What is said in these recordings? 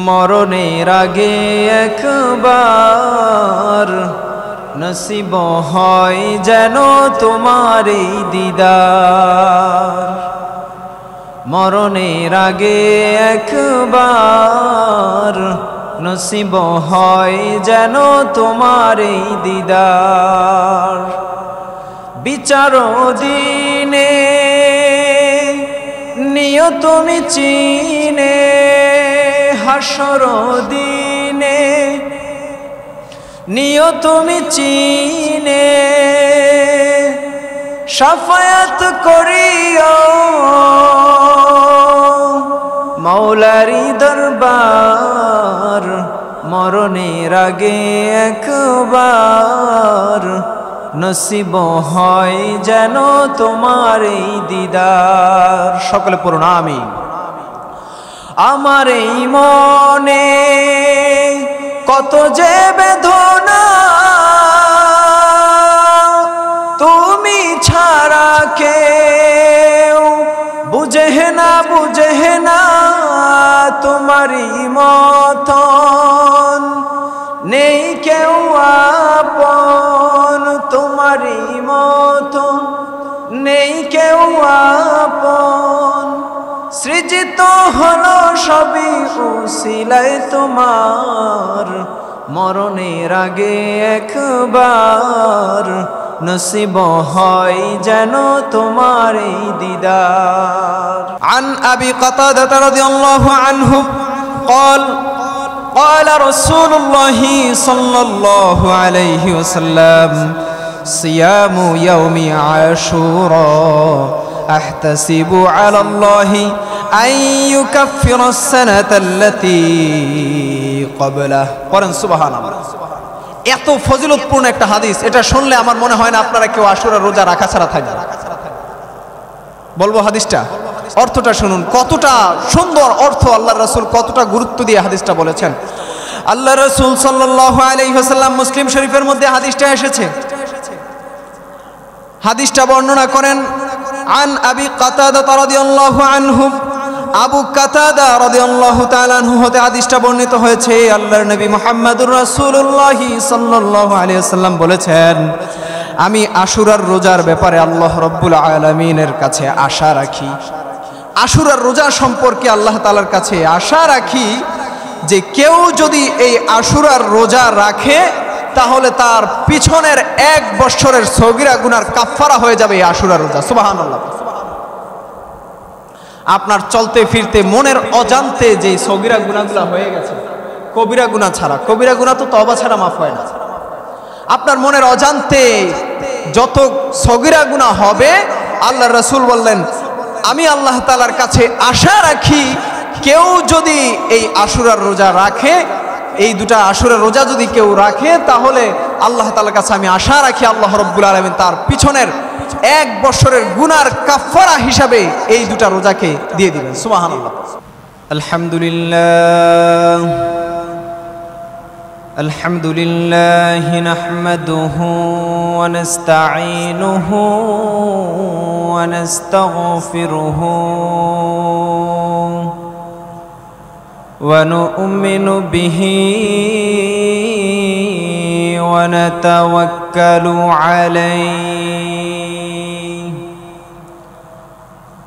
মরণের আগে একবার নসিব হয় যেন তোমার এই দিদার। মরণের আগে একবার নসিব হয় যেন তোমার এই দিদার। বিচার দিনে নিয় তুমি চিনে, হাসর দিনে নিয় তুমি চিনে, শাফায়াত করিও মাওলারি দরবার। মরণের আগে একবার নসিব হয় যেন তোমার এই দিদার। সকলে পড়ুন আমিন। আমার এই মনে কত যে বেদনা, তুমি ছাড়া কেউ বুঝে না, বুঝে না তোমারই মতন নেই কেউ আপন, তোমারই মতন নেই কেউ আপন। সৃজিত হলো সবই উসিলায় তোমার। মরণের আগে একবার নসিব হয় যেন তোমার এই দিদার। আন আবি কাতাদা রাদিয়াল্লাহু আনহু قال قال رسول الله صلى الله عليه وسلم صيام يوم عاشوراء أحتسب على الله أن يكفر السنة التي قبله। পড়েন সুবহানাল্লাহ। এত ফজিলতপূর্ণ একটা হাদিস, এটা শুনলে আমার মনে হয় না আপনারা কেউ আশুরা রোজা রাখা ছাড়া থাকবে। বলবো হাদিসটা, অর্থটা শুনুন, কতটা সুন্দর অর্থ আল্লাহর রাসূল কতটা গুরুত্ব দিয়ে হাদিসটা বলেছেন। আল্লাহর রাসূল সাল্লাল্লাহু আলাইহি ওয়াসাল্লাম মুসলিম শরীফের মধ্যে হাদিসটা এসেছে। হাদিসটা বর্ণনা করেন আন আবি কাতাদা রাদিয়াল্লাহু আনহু, আবু কাতাদা রাদিয়াল্লাহু তাআলা আনহু হতে হাদিসটা বর্ণিত হয়েছে। আল্লাহর নবী মুহাম্মদুর রাসূলুল্লাহ সাল্লাল্লাহু আলাইহি ওয়াসাল্লাম বলেছেন, আমি আশুরার রোজার ব্যাপারে আল্লাহ রাব্বুল আলামিনের কাছে আশা রাখি। আশুরার রোজা সম্পর্কে আল্লাহ তাআলার কাছে আশা রাখি যে কেউ যদি এই আশুরার রোজা রাখে তাহলে তার পিছনের 1 বছরের সগীরা গুনার কাফফারা হয়ে যাবে এই আশুরার রোজা। সুবহানাল্লাহ। আপনার চলতে ফিরতে মনের অজান্তে যে সগীরা গুনাহগুলো হয়ে গেছে, কবিরা গুনাহ ছাড়া, কবিরা গুনাহ তো তওবা ছাড়া মাফ হয় না। আপনার মনের অজান্তে যত সগীরা গুনাহ হবে, আল্লাহর রাসূল বললেন আমি আল্লাহ তাআলার কাছে আশা রাখি কেউ যদি এই আশুরার রোজা রাখে, এই দুটা আশুরার রোজা যদি কেউ রাখে তাহলে আল্লাহ তাআলার কাছে আমি আশা রাখি আল্লাহ রাব্বুল আলামিন তার পিছনের 1 বছরের গুনার কাফফারা হিসাবে এই দুটা রোজাকে দিয়ে দিবেন। সুবহানাল্লাহ। আলহামদুলিল্লাহ আলহামদুলিল্লাহ নাহমাদুহু ওয়া নাস্তাঈনুহু ওয়া নাস্তাগফিরুহু ওয়া নু'মিনু বিহি ওয়া নাতাওয়াক্কালু আলাইহি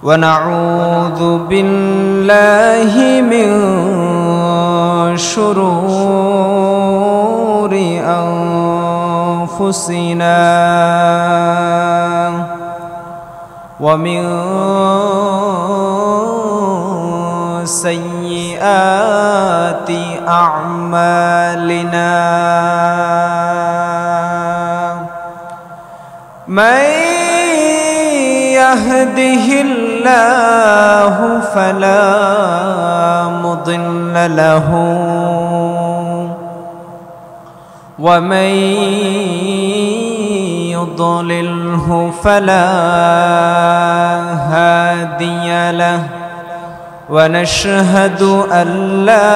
ওয়া নাউযু বিল্লাহি মিন শুরুরি আনফুসিনা ওয়া মিন সাইয়্যাতি আ'মালিনা মান ইয়াহদিহিল্লাহু ফালা মুদিল্লা লাহু ওয়া মান ইউদ্লিলহু ফালা হাদিয়া লাহু ওয়া নাশহাদু আল্লা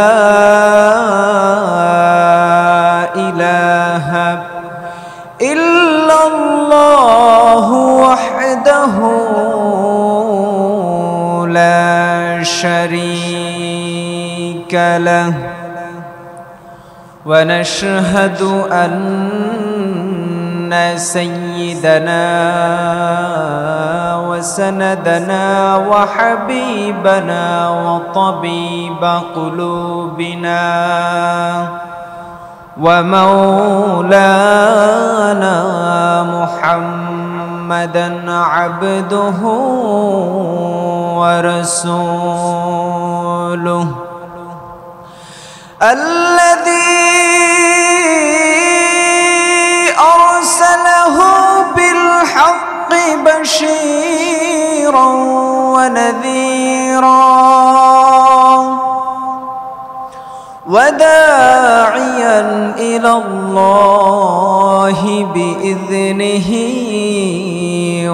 ইলাহা ইল্লাল্লাহু ওয়াহদাহু লা শারীকা شريك له ونشهد أن سيدنا وسندنا وحبيبنا وطبيب قلوبنا ومولانا محمدا عبده ورسوله الذي أرسله بالحق بشيرا ونذيرا وداعيا إلى الله بإذنه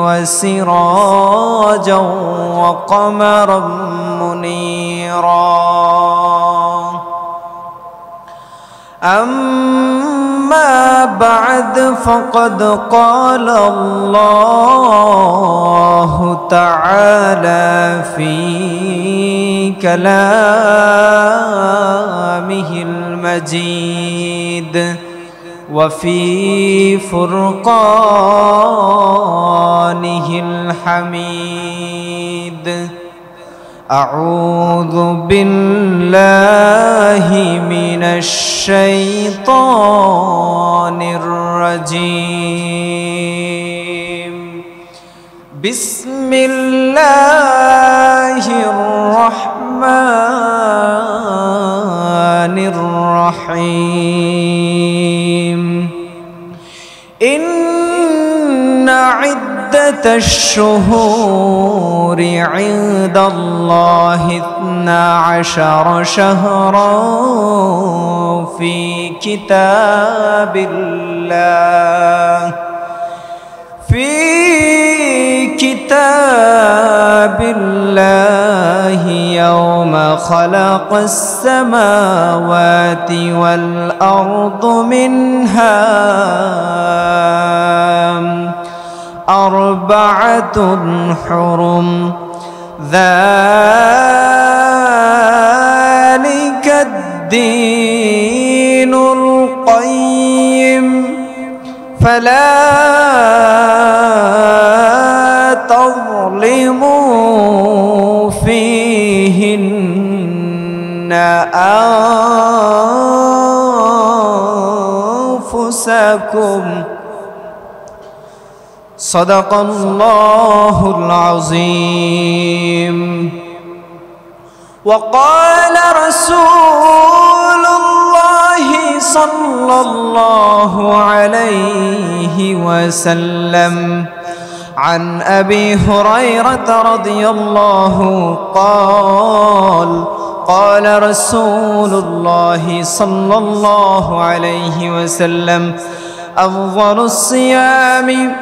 وسراجا وقمرا منيرا أما بعد فقد قال الله تعالى في كلامه المجيد وفي فرقانه الحميد أعوذ بالله من الشيطان الرجيم بسم الله الرحمن الرحيم إن عدة الشهور عند الله 12 شهرا في كتاب الله يوم خلق السماوات والأرض منها 4 حرم ذلك الدين القيم فلا تظلموا فيهن أنفسكم صدق الله العظيم وقال رسول الله صلى الله عليه وسلم عن أبي هريرة رضي الله قال رسول الله صلى الله عليه وسلم أفضل الصيام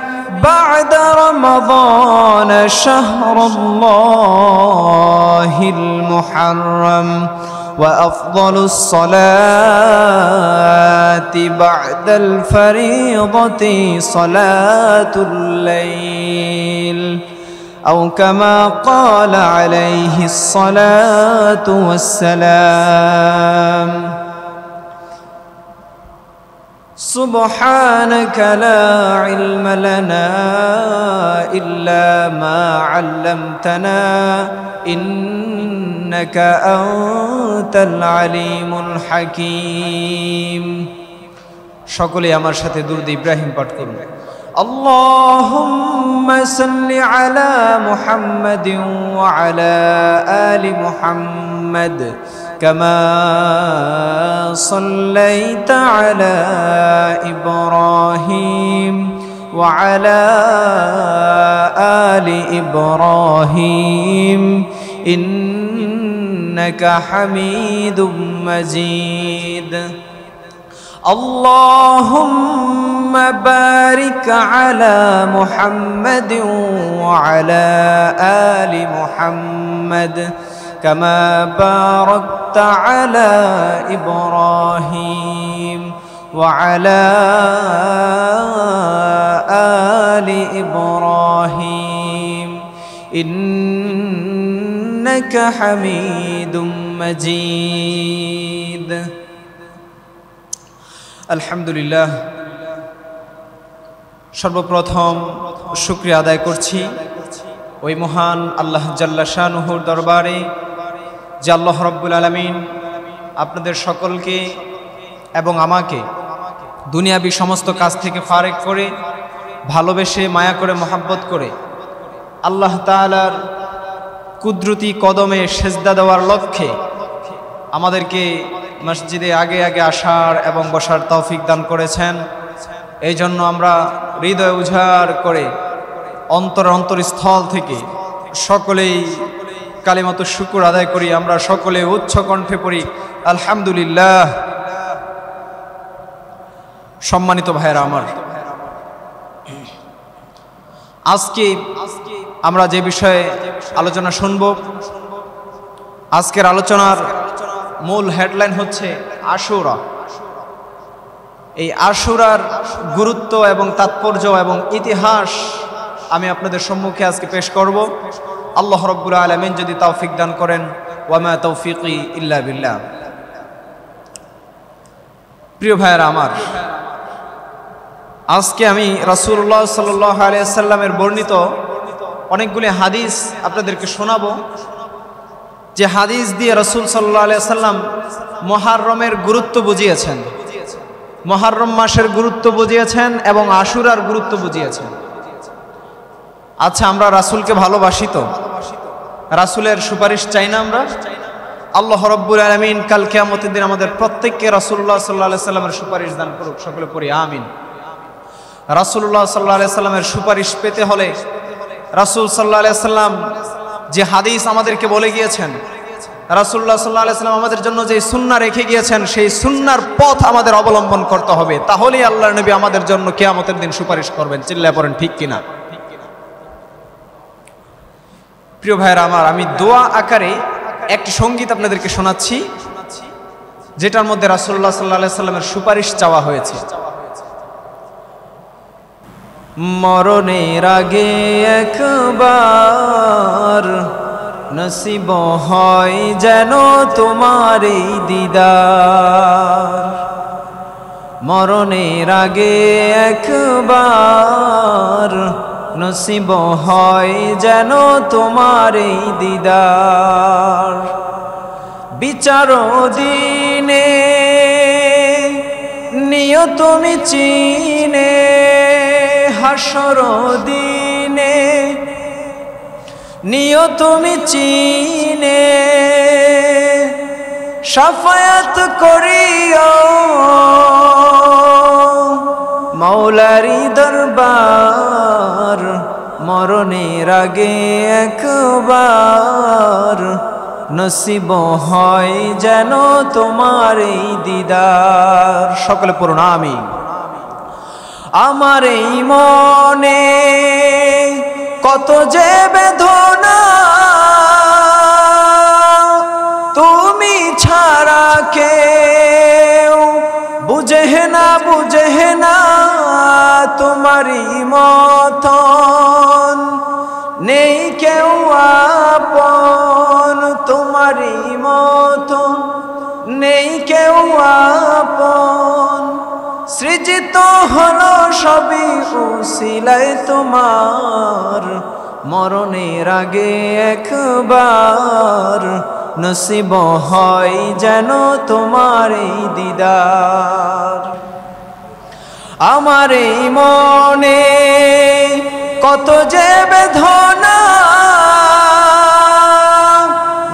بعد رمضان شهر الله المحرم وأفضل الصلاة بعد الفريضة صلاة الليل أو كما قال عليه الصلاة والسلام سبحانك لا علم لنا إلا ما علمتنا إنك أنت العليم الحكيم সকলে আমার সাথে দুরূদ ইব্রাহিম পাঠ করুন اللهم صل على محمد وعلى آل محمد كما صليت على إبراهيم وعلى آل إبراهيم إنك حميد مجيد اللهم بارك على محمد وعلى آل محمد كما باركت على إبراهيم وعلى آل إبراهيم إنك حميد مجيد الحمد لله সর্বপ্রথম শুকরিয়া আদায় করছি ওই মহান আল্লাহ জাল্লা শানুহুর দরবারে যে আল্লাহ রাব্বুল আলামিন আপনাদের সকলকে এবং আমাকে দুনিয়াবি সমস্ত কাজ থেকে ফারেক করে ভালোবেসে মায়া করে মহব্বত করে আল্লাহ তাআলার কুদরতি কদমে সেজদা দেওয়ার লক্ষ্যে আমাদেরকে মসজিদে আগে আগে আসার এবং বসার তৌফিক দান করেছেন। এই জন্য আমরা হৃদয় উজাড় করে অন্তরস্থল থেকে সকলেই কালিমাতুশ শুকর আদায় করি। আমরা সকলে উচ্চ কণ্ঠে পড়ি আলহামদুলিল্লাহ। সম্মানিত ভাইরা আমার, আজকে আমরা যে বিষয়ে আলোচনা শুনব, আজকের আলোচনার মূল হেডলাইন হচ্ছে আশুরা। এই আশুরার গুরুত্ব এবং তাৎপর্য এবং ইতিহাস আমি আপনাদের সম্মুখে আজকে পেশ করব। আল্লাহ রাব্বুল আলামিন যদি তৌফিক দান করেন, ওয়া মা তৌফিকি ইল্লা বিল্লাহ। প্রিয় ভাইরা আমার, আজকে আমি রাসূলুল্লাহ সাল্লাল্লাহু আলাইহি ওয়াসাল্লামের বর্ণিত অনেকগুলি হাদিস আপনাদেরকে শোনাবো, যে হাদিস দিয়ে রাসূল সাল্লাল্লাহু আলাইহি ওয়াসাল্লাম মুহররমের গুরুত্ব বুঝিয়েছেন, মুহররম মাসের গুরুত্ব বুঝিয়েছেন এবং আশুরার গুরুত্ব বুঝিয়েছেন। আচ্ছা, আমরা রাসূলকে ভালোবাসি তো? রাসূলের সুপারিশ চাই না আমরা? আল্লাহ রাব্বুল আলামিন কাল কিয়ামতের দিন আমাদের প্রত্যেককে রাসূলুল্লাহ সাল্লাল্লাহু আলাইহি ওয়াসাল্লামের সুপারিশ দান করুক। সকলে পড়ি আমিন। রাসূলুল্লাহ সাল্লাল্লাহু আলাইহি ওয়াসাল্লামের সুপারিশ পেতে হলে রাসূল সাল্লাল্লাহু আলাইহি ওয়াসাল্লাম যে হাদিস আমাদেরকে বলে গিয়েছেন, রাসূলুল্লাহ সাল্লাল্লাহু আলাইহি ওয়াসাল্লাম আমাদের জন্য যে সুন্নাহ রেখে গিয়েছেন, সেই সুন্নাহর পথ আমাদের অবলম্বন করতে হবে। তাহলেই আল্লাহর নবী আমাদের জন্য কিয়ামতের দিন সুপারিশ করবেন। চিল্লায়ে পড়েন ঠিক কিনা? প্রিয় ভাইরা আমার, আমি দোয়া আকারে একটি সঙ্গীত আপনাদেরকে শোনাচ্ছি, যেটার মধ্যে রাসূলুল্লাহ সাল্লাল্লাহু আলাইহি ওয়াসাল্লামের সুপারিশ চাওয়া হয়েছে। মরণের আগে একবার নসিব হয় যেন তোমার এই দিদার, মরণের আগে একবার নসিব হয় যেন তোমার এই দিদার। বিচার দিনে নিও তুমি চিনে, হাসর দিনে নিও তুমি চিনে, শাফায়াত করিও মাওলারি দরবার, মরণের আগে একবার নসিব হয় যেন তোমার এই দিদার। সকলে পড়ুন আমিন। আমার এই মনে কত যে বেদনা, তুমি ছাড়া কেউ বুঝে না, বুঝে না তোমারই মতন নেই কেউ আপন, তোমারই মতন নেই কেউ আপন। সৃজিত হলো সবই উসিলায় তোমার, মরণের আগে একবার নসিব হয় যেন তোমার এই দিদার। আমার এই মনে কত যে বেদনা,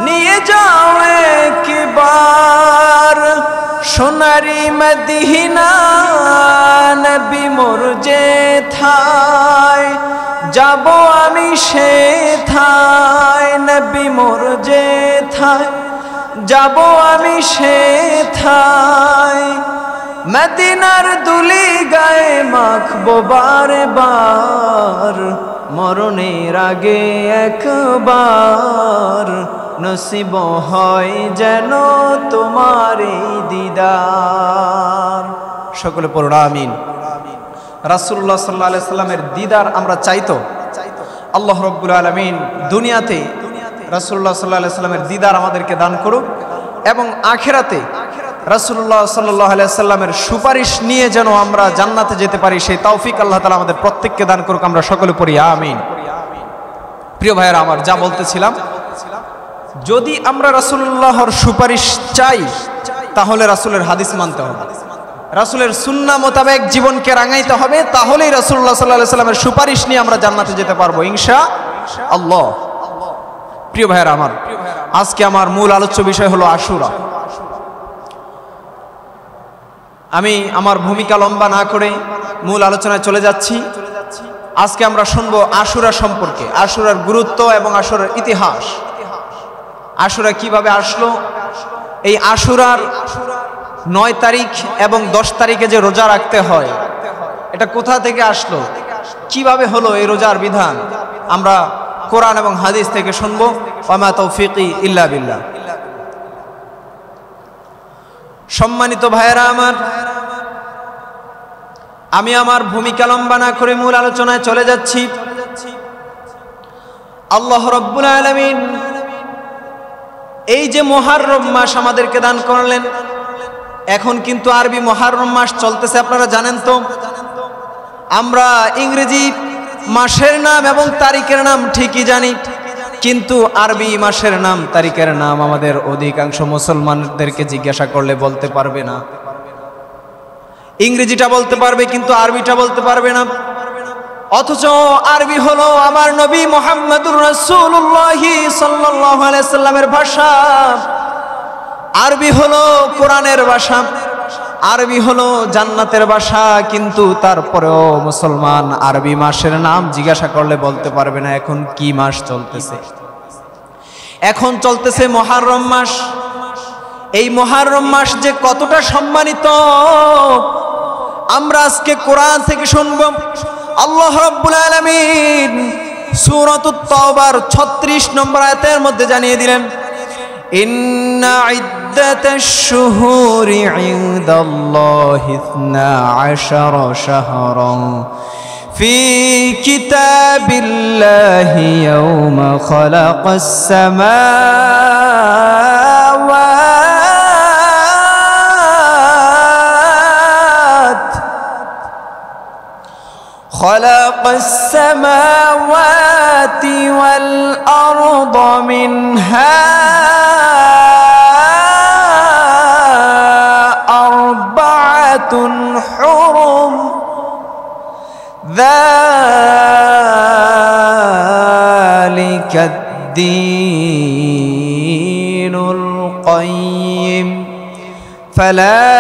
নিয়ে যাও একবার সোনারি মদিনা, নবী মোর যেথায় যাব আমি সেথায়, নবী মোর যেথায় যাব আমি সেথায়। মদিনার দুলি গায়ে মাখবো বারে বার, মরণের আগে একবার নসিব হয় যেন তোমার এই দিদার। সকলে পড়ুন আমিন। রাসূলুল্লাহ সাল্লাল্লাহু আলাইহি সাল্লামের দিদার আমরা চাইতো। আল্লাহ রাব্বুল আলামিন দুনিয়াতে রাসূলুল্লাহ সাল্লাল্লাহু আলাইহি সাল্লামের দিদার আমাদেরকে দান করুক এবং আখিরাতে রাসূলুল্লাহ সাল্লাল্লাহু আলাইহি সাল্লামের সুপারিশ নিয়ে যেন আমরা জান্নাতে যেতে পারি, সেই তৌফিক আল্লাহ তাআলা আমাদের প্রত্যেককে দান করুক। আমরা সকলে পড়ি আমিন। প্রিয় ভাইয়েরা আমার, যা বলতেছিলাম, যদি আমরা রাসূলুল্লাহর সুপারিশ চাই তাহলে রাসূলের হাদিস মানতে হবে, রাসূলের সুন্নাহ মোতাবেক জীবনকে রাঙাইতে হবে, তাহলেই রাসূলুল্লাহ সাল্লাল্লাহু আলাইহি সাল্লামের সুপারিশ নিয়ে আমরা জান্নাতে যেতে পারবো ইনশাআল্লাহ। প্রিয় ভাইয়েরা আমার, আজকে আমার মূল আলোচ্য বিষয় হলো আশুরা। আমি আমার ভূমিকা লম্বা না করে মূল আলোচনায় চলে যাচ্ছি। আজকে আমরা শুনবো আশুরা সম্পর্কে, আশুরার গুরুত্ব এবং আশুরার ইতিহাস। আশুরা কিভাবে আসলো, এই আশুরার 9 তারিখ এবং 10 তারিখে যে রোজা রাখতে হয়, এটা কোথা থেকে আসলো, কিভাবে হলো এই রোজার বিধান, আমরা কোরআন এবং হাদিস থেকে শুনবো। ওয়ামা তৌফিকি ইল্লা বিল্লাহ। সম্মানিত ভাইয়েরা আমার, আমি আমার ভূমিকা লম্বা না করে মূল আলোচনায় চলে যাচ্ছি। আল্লাহ রাব্বুল আলামিন এই যে মুহররম মাস আমাদেরকে দান করলেন, এখন কিন্তু আরবি মুহররম মাস চলতেছে, আপনারা জানেন তো। আমরা ইংরেজি মাসের নাম এবং তারিখের নাম ঠিকই জানি, কিন্তু আরবি মাসের নাম তারিখের নাম আমাদের অধিকাংশ মুসলমানদেরকে জিজ্ঞাসা করলে বলতে পারবে না। ইংরেজিটা বলতে পারবে কিন্তু আরবিটা বলতে পারবে না। অথচ আরবি হলো আমার নবী মুহাম্মদুর রাসূলুল্লাহ সাল্লাল্লাহু আলাইহি সাল্লামের ভাষা, আরবি হলো কোরআনের ভাষা, আরবি হলো জান্নাতের ভাষা। কিন্তু তারপরেও মুসলমান আরবি মাসের নাম জিজ্ঞাসা করলে বলতে পারবে না এখন কি মাস চলতেছে। এখন চলতেছে মুহররম মাস। এই মুহররম মাস যে কতটা সম্মানিত আমরা আজকে কোরআন থেকে শুনব। আল্লাহ রাব্বুল আলামিন সূরাতুত তাওবার 36 নম্বর আয়াতের মধ্যে জানিয়ে দিলেন, ইন্না ইদ্দাতাশ শুহুরি ইনদাল্লাহি 12 শাহরান ফি কিতাবিল্লাহি ইয়াওমা খালাকাস সামাওয়াতি خلق السماوات والأرض منها 4 حرم ذلك الدين القيم فلا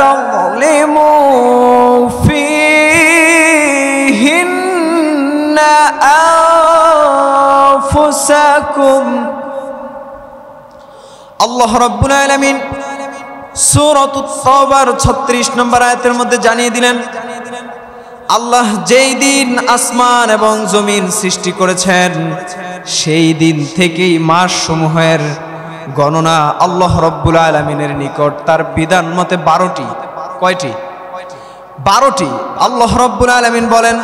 تظلموا فيهن أنفسكم। আল্লাহ রাব্বুল আলামিন সূরাতুত তাওবার 36 নম্বর আয়াতের মধ্যে জানিয়ে দিলেন, আল্লাহ যেই দিন আসমান এবং জমিন সৃষ্টি করেছেন সেই দিন থেকেই মাস সমূহের গণনা আল্লাহ রাব্বুল আলামিনের নিকট তার বিধান মতে 12টি। কয়টি? 12টি। আল্লাহ রাব্বুল আলামিন বলেন,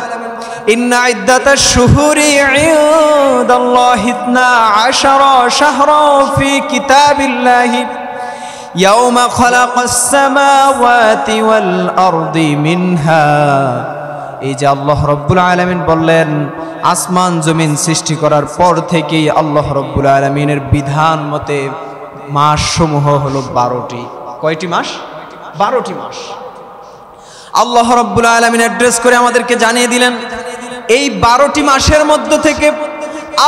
ইন্না ইদ্দাতাশ শুহুরি ইনদাল্লাহি 12 শাহরান ফি কিতাবিল্লাহি ইয়াওমা খালাকাস সামাওয়াতি ওয়াল আরদি মিনহা। এই যে আল্লাহ রাব্বুল আলামিন বললেন, আসমান জমিন সৃষ্টি করার পর থেকেই আল্লাহ রাব্বুল আলামিনের বিধান মতে মাস সমূহ হলো 12টি। কয়টি মাস? 12টি মাস। আল্লাহ রাব্বুল আলামিন অ্যাড্রেস করে আমাদেরকে জানিয়ে দিলেন, এই 12টি মাসের মধ্য থেকে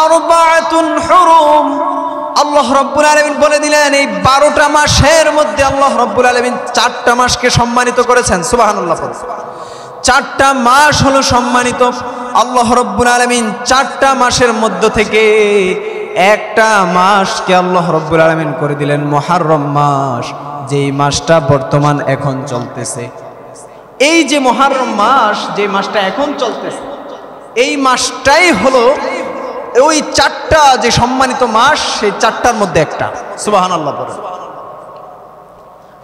4 হুরুম। আল্লাহ রাব্বুল আলামিন বলে দিলেন, এই 12টা মাসের মধ্যে আল্লাহ রাব্বুল আলামিন 4টা মাসকে সম্মানিত করেছেন। সুবহানাল্লাহ। 4টা মাস হলো সম্মানিত। আল্লাহ রাব্বুল আলামিন 4টা মাসের মধ্য থেকে একটা মাসকে আল্লাহ রাব্বুল আলামিন করে দিলেন মুহররম মাস, যেই মাসটা বর্তমান এখন চলতেছে। এই যে মুহররম মাস, যে মাসটা এখন চলতেছে, এই মাসটাই হলো ওই 4টা যে সম্মানিত মাস, সেই 4টার মধ্যে একটা। সুবহানাল্লাহ।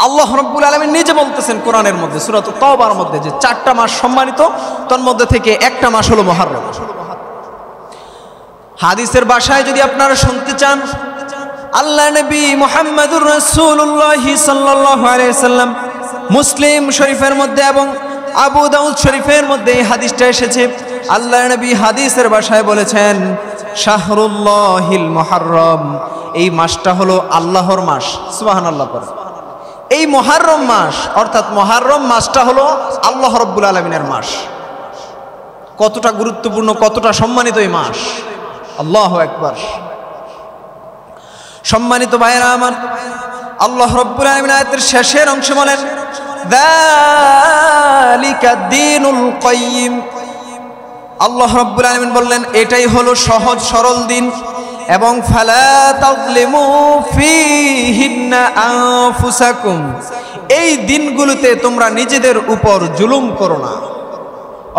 আল্লাহ রাব্বুল আলামিন নিজে বলতেছেন কোরআনের মধ্যে সূরাতুত তাওবার মধ্যে যে 4টা মাস সম্মানিত, তার মধ্যে থেকে একটা মাস হলো মুহররম। হাদিসের ভাষায় যদি আপনারা শুনতে চান, আল্লাহ নবী মুহাম্মদুর রাসূলুল্লাহ সাল্লাল্লাহু আলাইহি সাল্লাম মুসলিম শরীফের মধ্যে এবং আবু দাউদ শরীফের মধ্যে এই হাদিসটা এসেছে। আল্লাহ নবী হাদিসের ভাষায় বলেছেন শাহরুল্লাহিল মুহাররম, এই মাসটা হলো আল্লাহর মাস। সুবহানাল্লাহ পড়ে। এই মুহাররম মাস অর্থাৎ মুহাররম মাসটা হলো আল্লাহ রাব্বুল আলামিনের মাস। কতটা গুরুত্বপূর্ণ, কতটা সম্মানিত এই মাস! আল্লাহু আকবার। সম্মানিত ভাইরা আমার, আল্লাহ রাব্বুল আলামিন আয়াতের শেষের অংশে বলেন যালিকা দ্বীনুল কাইয়্যিম। আল্লাহ রাব্বুল আলামিন বললেন এটাই হলো সহজ সরল দিন, এবং ফালা তাযলিমু ফীহিন্না আনফুসাকুম, এই দিনগুলোতে তোমরা নিজেদের উপর জুলুম করো না।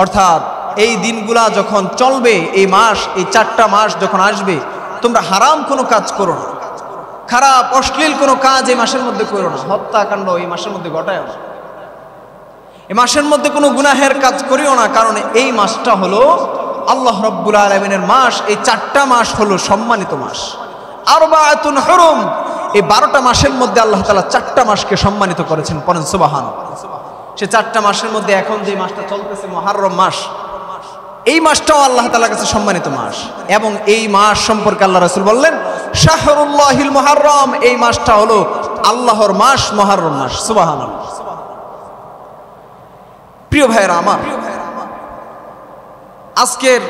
অর্থাৎ এই দিনগুলা যখন চলবে, এই মাস, এই 4টা মাস যখন আসবে, তোমরা হারাম কোনো কাজ করো না, খারাপ অশ্লীল কোনো কাজ এই মাসের মধ্যে করো না, হত্যাকাণ্ড এই মাসের মধ্যে ঘটায় না, এই মাসের মধ্যে কোনো গুনাহের কাজ করিও না। কারণ এই মাসটা হলো আল্লাহ রাব্বুল আলামিনের মাস। এই 4টা মাস হলো সম্মানিত মাস। আরবাআতুন হুরুম, এই 12টা মাসের মধ্যে আল্লাহ তাআলা 4টা মাসকে সম্মানিত করেছেন। পড়েন সুবহানাল্লাহ। সে 4টা মাসের মধ্যে এখন যে মাসটা চলতেছে মুহররম মাস, এই মাসটাও আল্লাহ তাআলার কাছে সম্মানিত মাস। এবং এই মাস সম্পর্কে আল্লাহ রাসূল বললেন শাহরুল্লাহিল মুহাররম, এই মাসটা হলো আল্লাহর মাস, মুহররম মাস। সুবহানাল্লাহ। প্রিয় ভাইরা আমার, আজকের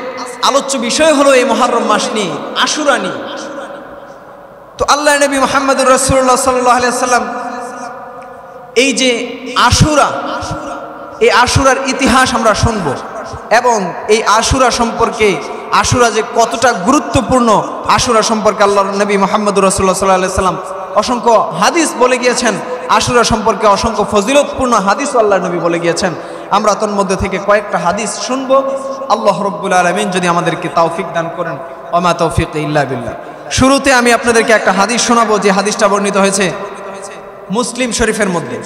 আলোচ্য বিষয় হলো এই মুহররম মাস নিয়ে, আশুরা নিয়ে। তো আল্লাহ নবী মুহাম্মদুর রাসূলুল্লাহ সাল্লাল্লাহু আলাইহি ওয়াসাল্লাম এই যে আশুরা, এই আশুরার ইতিহাস আমরা শুনবো, এবং এই আশুরা সম্পর্কে, আশুরা যে কতটা গুরুত্বপূর্ণ, আশুরা সম্পর্কে আল্লাহ নবী মুহাম্মদুর রাসূলুল্লাহ সাল্লাল্লাহু আলাইহি ওয়াসাল্লাম অসংখ্য হাদিস বলে গিয়েছেন। আশুরা সম্পর্কে অসংখ্য ফজিলতপূর্ণ হাদিস আল্লাহ নবী বলে গিয়েছেন। আমরা তোর মধ্যে থেকে কয়েকটা হাদিস শুনবো। আল্লাহ রাব্বুল আলামিন যদি আমাদেরকে তৌফিক দান করেন, ওমা তৌফিক ইল্লা বিল্লাহ। শুরুতে আমি আপনাদেরকে একটা হাদিস শোনাবো, যে হাদিসটা বর্ণিত হয়েছে মুসলিম শরীফের মধ্যে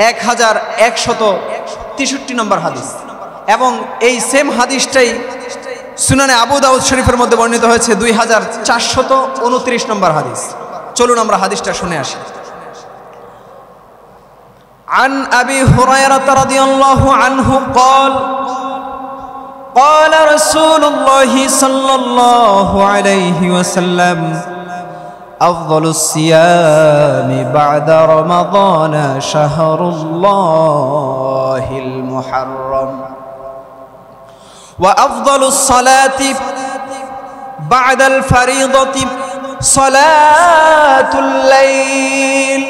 1163 নম্বর হাদিস, এবং এই সেম হাদিসটাই সুনানে আবু দাউদ শরীফের মধ্যে বর্ণিত হয়েছে 2429 নম্বর হাদিস। চলুন আমরা হাদিসটা শুনে আসি। عن أبي هريرة رضي الله عنه قال قال رسول الله صلى الله عليه وسلم أفضل الصيام بعد رمضان شهر الله المحرم وأفضل الصلاة بعد الفريضة صلاة الليل।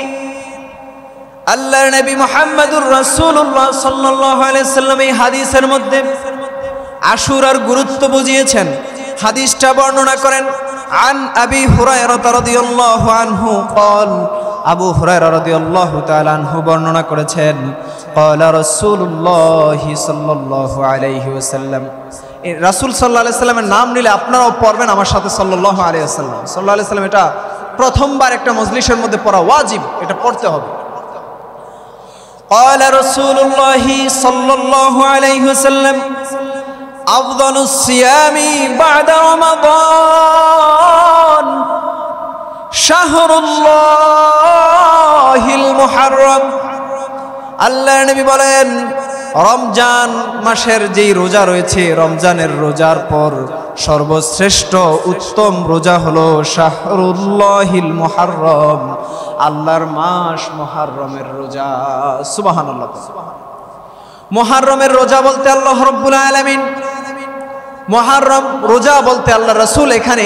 আল্লাহর নবী মুহাম্মদুর রাসূলুল্লাহ সাল্লাল্লাহু আলাইহি সাল্লাম এই হাদিসের মধ্যে আশুরার গুরুত্ব বুঝিয়েছেন। হাদিসটা বর্ণনা করেন আন আবি হুরায়রা রাদিয়াল্লাহু আনহু قال, আবু হুরায়রা রাদিয়াল্লাহু তাআলা আনহু বর্ণনা করেছেন ক্বালা রাসূলুল্লাহ সাল্লাল্লাহু আলাইহি ওয়াসাল্লাম। এই রাসূল সাল্লাল্লাহু আলাইহি সাল্লামের নাম নিলে আপনারাও পড়বেন আমার সাথে সাল্লাল্লাহু আলাইহি ওয়াসাল্লাম। সাল্লাল্লাহু আলাইহি সাল্লাম, এটা প্রথমবার একটা মজলিসের মধ্যে পড়া ওয়াজিব, এটা পড়তে হবে। قال رسول الله صلى الله عليه وسلم أفضل الصيام بعد رمضان شهر الله المحرم। আল্লাহর নবী বলেন রমজান মাসের যেই রোজা রয়েছে, রমজানের রোজার পর সর্বশ্রেষ্ঠ উত্তম রোজা হলো শাহরুল্লাহিল মুহাররম, আল্লাহর মাস মুহররমের রোজা। সুবহানাল্লাহ। মুহররমের রোজা বলতে আল্লাহ রাব্বুল আলামিন, মুহররম রোজা বলতে আল্লাহ রাসূল এখানে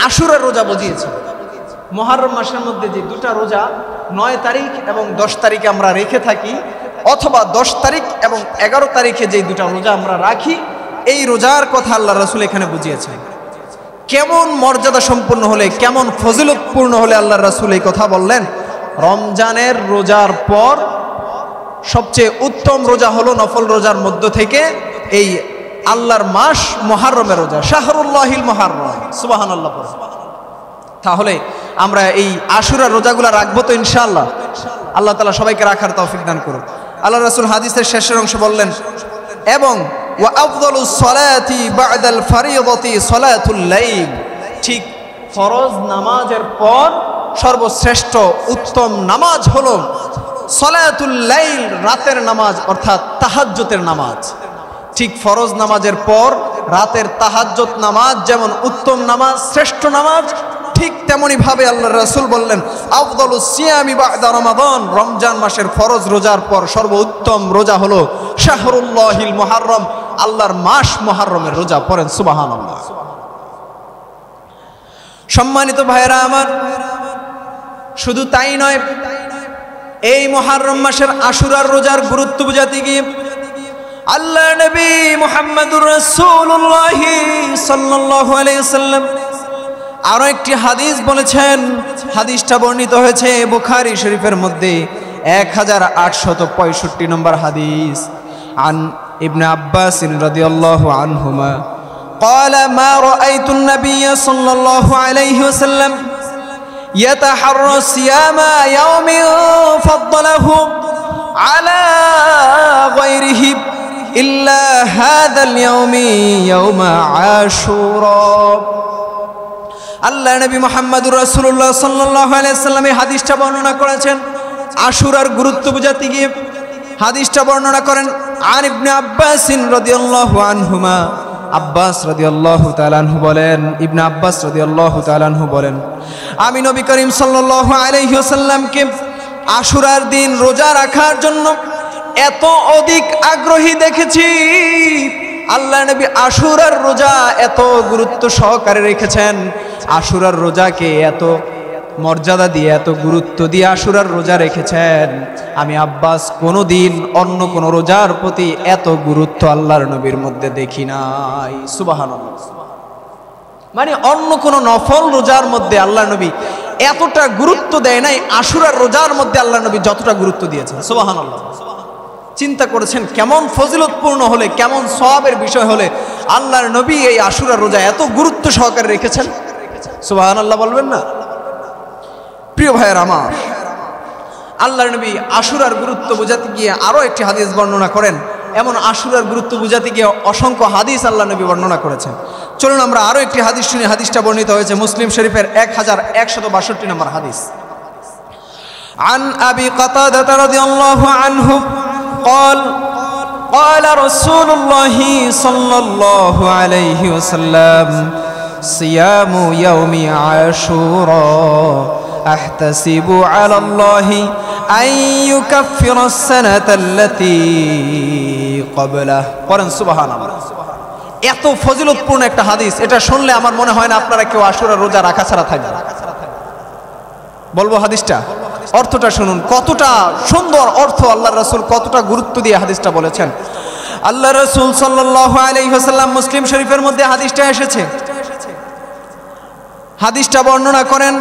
আশুরার রোজা বুঝিয়েছেন। মুহররম মাসের মধ্যে যে দুটা রোজা 9 তারিখ এবং 10 তারিখে আমরা রেখে থাকি, অথবা 10 তারিখ এবং 11 তারিখে যে দুটা রোজা আমরা রাখি, এই রোজার কথা আল্লাহ রাসূল এখানে বুঝিয়েছেন। কেমন মর্যাদা সম্পন্ন হলে, কেমন ফজিলতপূর্ণ হলে আল্লাহ রাসূল এই কথা বললেন। রমজানের রোজার পর সবচেয়ে উত্তম রোজা হলো নফল রোজার মধ্য থেকে এই আল্লাহর মাস মুহররমের রোজা, শাহরুল্লাহিল মুহররম। সুবহানাল্লাহ। তাহলে আমরা এই আশুরার রোজাগুলো রাখবো তো ইনশাআল্লাহ। আল্লাহ তাআলা সবাইকে রাখার তৌফিক দান করুন। আল্লাহ রাসূল হাদিসের শেষের অংশ বললেন, এবং ওয়া আফদালুস সালাতি বা'দাল ফারিয়্যিদাতি সালাতুল লাইল, ঠিক ফরজ নামাজের পর সর্বশ্রেষ্ঠ উত্তম নামাজ হলো সলাতুল লাইল, রাতের নামাজ অর্থাৎ তাহাজ্জুদের নামাজ। ঠিক ফরজ নামাজের পর রাতের তাহাজ্জুদ নামাজ যেমন উত্তম নামাজ, শ্রেষ্ঠ নামাজ, ঠিক তেমনি ভাবে আল্লাহর রাসূল বললেন আফদালুস সিয়ামি বা'দা রমাদান, রমজান মাসের ফরজ রোজার পর সর্বোত্তম রোজা হলো শাহরুল্লাহিল মুহাররম, আল্লাহর মাস মুহাররমের রোজা। পড়েন সুবহানাল্লাহ। সম্মানিত ভাইরা আমার, শুধু তাই নয়, এই মুহাররম মাসের আশুরার রোজার গুরুত্ব বোঝাতে গিয়ে আল্লাহ নবী মুহাম্মদুর রাসূলুল্লাহ সাল্লাল্লাহু আলাইহি ওয়াসাল্লাম আরো একটি হাদিস বলেছেন। হাদিসটা বর্ণিত হয়েছে বুখারী শরীফের মধ্যে 1865 নম্বর হাদিস। আন ইবনে আব্বাস রাদিয়াল্লাহু আনহুমা قال ما رأيت النبي صلى الله عليه وسلم يتحرى صيام يوم فضله على غيره إلا هذا اليوم يوم عاشوراء। আল্লাহ নবী মুহাম্মদুর রাসূলুল্লাহ সাল্লাল্লাহু আলাইহি ওয়াসাল্লাম এই হাদিসটা বর্ণনা করেছেন আশুরার গুরুত্ব বোঝাতে গিয়ে। হাদিসটা বর্ণনা করেন আন ইবনে আব্বাস রাদিয়াল্লাহু আনহুমা, আব্বাস রাদিয়াল্লাহু তাআলা আনহু বলেন, ইবনে আব্বাস রাদিয়াল্লাহু তাআলা আনহু বলেন, আমি নবী করিম সাল্লাল্লাহু আলাইহি ওয়াসাল্লামকে আশুরার দিন রোজা রাখার জন্য এত অধিক আগ্রহী দেখেছি। আল্লাহ নবী আশুরার রোজা এত গুরুত্ব সহকারে রেখেছেন, আশুরার রোজাকে এত মর্যাদা দিয়ে, এত গুরুত্ব দিয়ে আশুরার রোজা রেখেছেন। আমি আব্বাস কোনোদিন অন্য কোন রোজার প্রতি এত গুরুত্ব আল্লাহর নবীর মধ্যে দেখি নাই। সুবহানাল্লাহ। মানে অন্য কোন নফল রোজার মধ্যে আল্লাহ নবী এতটা গুরুত্ব দেয় নাই, আশুরার রোজার মধ্যে আল্লাহ নবী যতটা গুরুত্ব দিয়েছেন। সুবহানাল্লাহ। চিন্তা করেছেন কেমন ফজিলতপূর্ণ হলে, কেমন সওয়াবের বিষয় হলে আল্লাহর নবী এই আশুরার রোজা এত গুরুত্ব সহকারে রেখেছেন। সুবহানাল্লাহ বলবেন না? প্রিয় ভাইয়ের আমার, আল্লাহর নবী আশুরার গুরুত্ব বোঝাতে গিয়ে আরো একটি হাদিস বর্ণনা করেন। এমন আশুরার গুরুত্ব বোঝাতে গিয়ে অসংখ্য হাদিস আল্লাহ নবী বর্ণনা করেছেন। চলুন আমরা আরো একটি হাদিস শুনি। হাদিসটা বর্ণিত হয়েছে মুসলিম শরীফের 1162 নম্বর হাদিস। আন আবি কাতাদা রাদিয়াল্লাহু আনহু قال قال رسول الله صلى الله عليه وسلم صيام يوم عاشوراء أحتسب على الله أن يكفر السنة التي قبله। قرن سبحان الله। এত ফজিলতপূর্ণ একটা হাদিস, এটা শুনলে আমার মনে হয় না আপনারা কেউ আশুরার রোজা রাখা ছাড়া থাকবেন। বলবো হাদিসটা, অর্থটা শুনুন, কতটা সুন্দর অর্থ আল্লাহর রাসূল কতটা গুরুত্ব দিয়ে হাদিসটা বলেছেন। আল্লাহর রাসূল সাল্লাল্লাহু আলাইহি ওয়াসাল্লাম মুসলিম শরীফের মধ্যে হাদিসটা এসেছে। হাদিসটা বর্ণনা করেন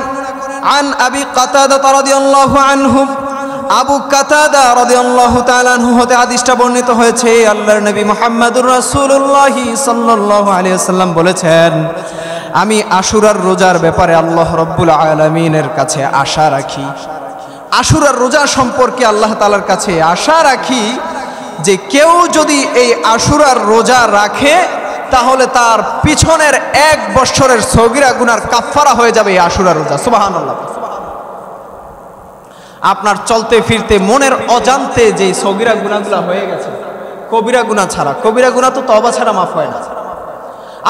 আন আবি কাতাদা রাদিয়াল্লাহু আনহু, আবু কাতাদা রাদিয়াল্লাহু তাআলা আনহু হতে হাদিসটা বর্ণিত হয়েছে। আল্লাহর নবী মুহাম্মদুর রাসূলুল্লাহ সাল্লাল্লাহু আলাইহি ওয়াসাল্লাম বলেছেন, আমি আশুরার রোজার ব্যাপারে আল্লাহ রাব্বুল আলামিনের কাছে আশা রাখি, আশুরার রোজা সম্পর্কে আল্লাহ তাআলার কাছে আশা রাখি যে কেউ যদি এই আশুরার রোজা রাখে তাহলে তার পিছনের 1 বছরের সগীরা গুনার কাফফারা হয়ে যাবে এই আশুরার রোজা। সুবহানাল্লাহ। আপনার চলতে ফিরতে মনের অজান্তে যে সগীরা গুনাহগুলো হয়ে গেছে, কবিরা গুনাহ ছাড়া, কবিরা গুনাহ তো তওবা ছাড়া মাফ হয় না।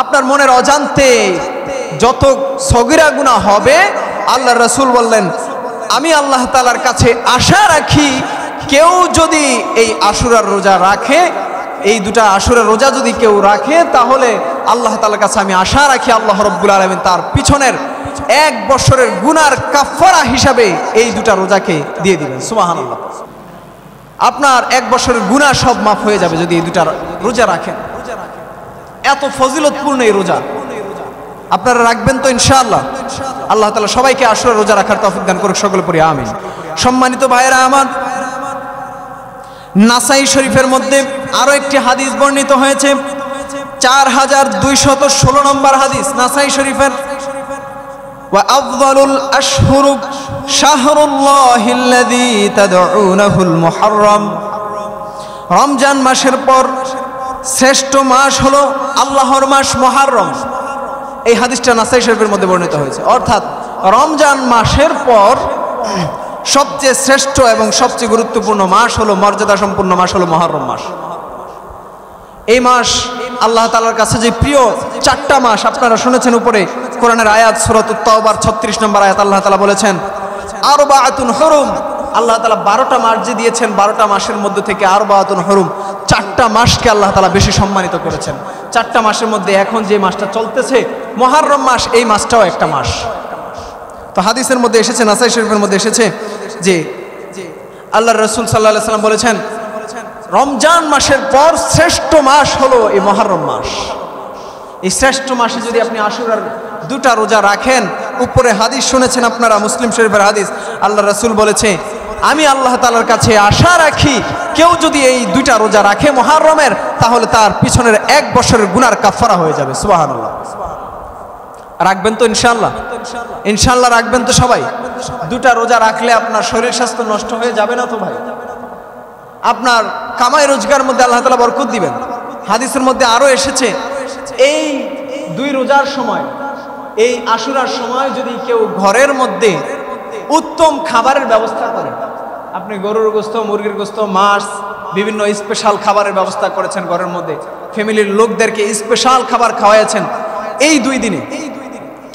আপনার মনের অজান্তে যত সগীরা গুনাহ হবে, আল্লাহর রাসূল বললেন আমি আল্লাহ তাআলার কাছে আশা রাখি কেউ যদি এই আশুরার রোজা রাখে, এই দুটা আশুরার রোজা যদি কেউ রাখে তাহলে আল্লাহ তাআলার কাছে আমি আশা রাখি আল্লাহ রাব্বুল আলামিন তার পিছনের 1 বছরের গুনার কাফফারা হিসাবে এই দুটা রোজাকে দিয়ে দিবেন। সুবহানাল্লাহ। আপনার 1 বছরের গুনাহ সব মাফ হয়ে যাবে যদি এই দুটা রোজা রাখেন। এত ফজিলতপূর্ণ এই রোজা, আপনারা রাখবেন তো ইনশাআল্লাহ? আল্লাহ তাআলা সবাইকে আশুরার রোজা রাখার তৌফিক দান করুক, সকলে পড়ি আমিন। সম্মানিত ভাইরা আমার, নাসাই শরীফের মধ্যে আরো একটি হাদিস বর্ণিত হয়েছে, 4216 নম্বর হাদিস নাসাই শরীফের। ওয়া আফদালুল আশহুরু শাহরুল্লাহিল্লাযী তাদউনাহুল মুহাররম। রমজান মাসের পর শ্রেষ্ঠ মাস হলো আল্লাহর মাস মুহররম। এই হাদিসটা নাসাই শরীফের মধ্যে বর্ণিত হয়েছে। অর্থাৎ রমজান মাসের পর সবচেয়ে শ্রেষ্ঠ এবং সবচেয়ে গুরুত্বপূর্ণ মাস হলো, মর্যাদা সম্পূর্ণ মাস হলো মুহররম মাস। এই মাস আল্লাহ তাআলার কাছে যে প্রিয় চারটা মাস, আপনারা শুনেছেন উপরে কোরআনের আয়াত সূরাতুত তাওবার 36 নম্বর আয়াত আল্লাহ তাআলা বলেছেন আরবাআতুন হুরুম। আল্লাহ তাআলা 12টা মাস যে দিয়েছেন, 12টা মাসের মধ্যে থেকে আরবাআতুন হুরুম, চারটা মাসকে আল্লাহ তাআলা বেশি সম্মানিত করেছেন। চারটা মাসের মধ্যে এখন যে মাসটা চলতেছে মুহররম মাস, এই মাসটাও একটা মাস। তো হাদিসের মধ্যে এসেছে, নাসাই শরীফের মধ্যে এসেছে যে আল্লাহর রাসূল সাল্লাল্লাহু আলাইহি ওয়াসাল্লাম বলেছেন রমজান মাসের পর শ্রেষ্ঠ মাস হলো এই মুহররম মাস। এই শ্রেষ্ঠ মাসে যদি আপনি আশুরার 2টা রোজা রাখেন, উপরে হাদিস শুনেছেন আপনারা, মুসলিম শরীফের হাদিস, আল্লাহর রাসূল বলেছে আমি আল্লাহ তাআলার কাছে আশা রাখি কেউ যদি এই 2টা রোজা রাখে মুহররমের, তাহলে তার পিছনের 1 বছরের গুনার কাফারা হয়ে যাবে। সুবহানাল্লাহ। রাখবেন তো ইনশাআল্লাহ? ইনশাআল্লাহ রাখবেন তো সবাই? 2টা রোজা রাখলে আপনার শরীর স্বাস্থ্য নষ্ট হয়ে যাবে না তো ভাই? আপনার কামাই রোজগার মধ্যে আল্লাহ তাআলা বরকত দিবেন। হাদিসের মধ্যে আরো এসেছে এই 2 রোজার সময়, এই আশুরার সময় যদি কেউ ঘরের মধ্যে উত্তম খাবারের ব্যবস্থা করে, আপনি গরুর গোশত, মুরগির গোশত, মাছ, বিভিন্ন স্পেশাল খাবারের ব্যবস্থা করেছেন ঘরের মধ্যে, ফ্যামিলির লোকদেরকে স্পেশাল খাবার খাওয়াইছেন এই 2 দিনে,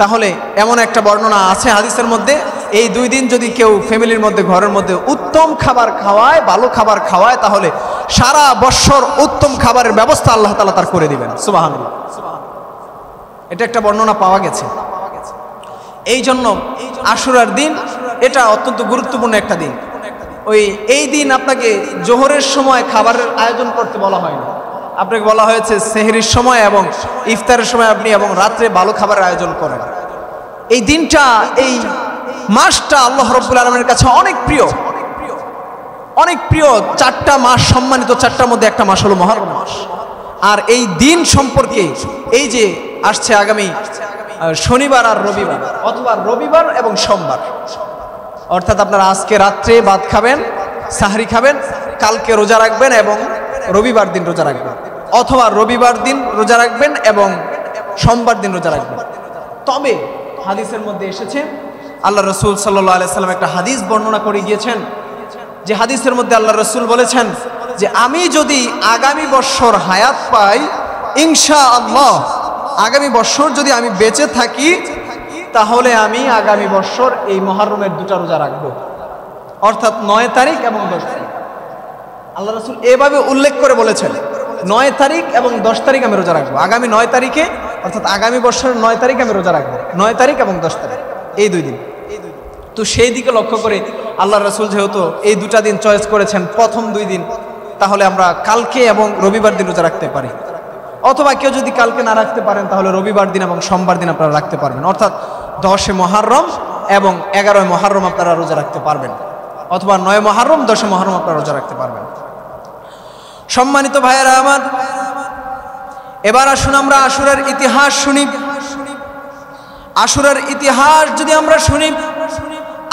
তাহলে এমন একটা বর্ণনা আছে হাদিসের মধ্যে, এই 2 দিন যদি কেউ ফ্যামিলির মধ্যে ঘরের মধ্যে উত্তম খাবার খাওয়ায়, ভালো খাবার খাওয়ায়, তাহলে সারা বছর উত্তম খাবারের ব্যবস্থা আল্লাহ তাআলা তার করে দিবেন। সুবহানাল্লাহ। এটা একটা বর্ণনা পাওয়া গেছে। এই জন্য আশুরার দিন এটা অত্যন্ত গুরুত্বপূর্ণ একটা দিন। এই দিন আপনাকে জোহরের সময় খাবারের আয়োজন করতে বলা হয়নি, আপনাকে বলা হয়েছে সেহরির সময় এবং ইফতারের সময় আপনি এবং রাত্রে ভালো খাবারের আয়োজন করেন। এই দিনটা, এই মাসটা আল্লাহ রাব্বুল আলামিনের কাছে অনেক প্রিয়, অনেক প্রিয়। 4টা মাস সম্মানিত, 4টার মধ্যে একটা মাস হলো মুহররম মাস। আর এই দিন সম্পর্কে এই যে আসছে আগামী শনিবার আর রবিবার, অথবা রবিবার এবং সোমবার, অর্থাৎ আপনারা আজকে রাত্রে ভাত খাবেন, সাহরি খাবেন, কালকে রোজা রাখবেন এবং রবিবার দিন রোজা রাখবেন, অথবা রবিবার দিন রোজা রাখবেন এবং সোমবার দিন রোজা রাখবেন। তবে হাদিসের মধ্যে এসেছে, আল্লাহ রাসূল সাল্লাল্লাহু আলাইহি সাল্লাম একটা হাদিস বর্ণনা করে গিয়েছেন, যে হাদিসের মধ্যে আল্লাহ রাসূল বলেছেন যে আমি যদি আগামী বছর হায়াত পাই, ইনশাআল্লাহ আগামী বছর যদি আমি বেঁচে থাকি, তাহলে আমি আগামী বছর এই মুহররমের 2টা রোজা রাখবো, অর্থাৎ 9 তারিখ এবং 10 তারিখ। আল্লাহ রাসূল এভাবে উল্লেখ করে বলেছেন 9 তারিখ এবং 10 তারিখ আমি রোজা রাখবো, আগামী 9 তারিখে, অর্থাৎ আগামী বছরের 9 তারিখে আমি রোজা রাখবো, 9 তারিখ এবং 10 তারিখ, এই 2 দিন। তো সেই দিকে লক্ষ্য করে আল্লাহ রাসূল যেহেতু এই 2টা দিন চয়েস করেছেন, প্রথম 2 দিন, তাহলে আমরা কালকে এবং রবিবার দিন রোজা রাখতে পারি, অথবা কেউ যদি কালকে না রাখতে পারেন তাহলে রবিবার দিন এবং সোমবার দিন আপনারা রাখতে পারবেন, অর্থাৎ 10 মুহররম এবং 11 মুহররম আপনারা রোজা রাখতে পারবেন, অথবা 9 মুহররম 10 মুহররম আপনারা রোজা রাখতে পারবেন। সম্মানিত ভাইয়েরা আমার, এবার আসুন আমরা আশুরার ইতিহাস শুনি। আশুরার ইতিহাস যদি আমরা শুনি,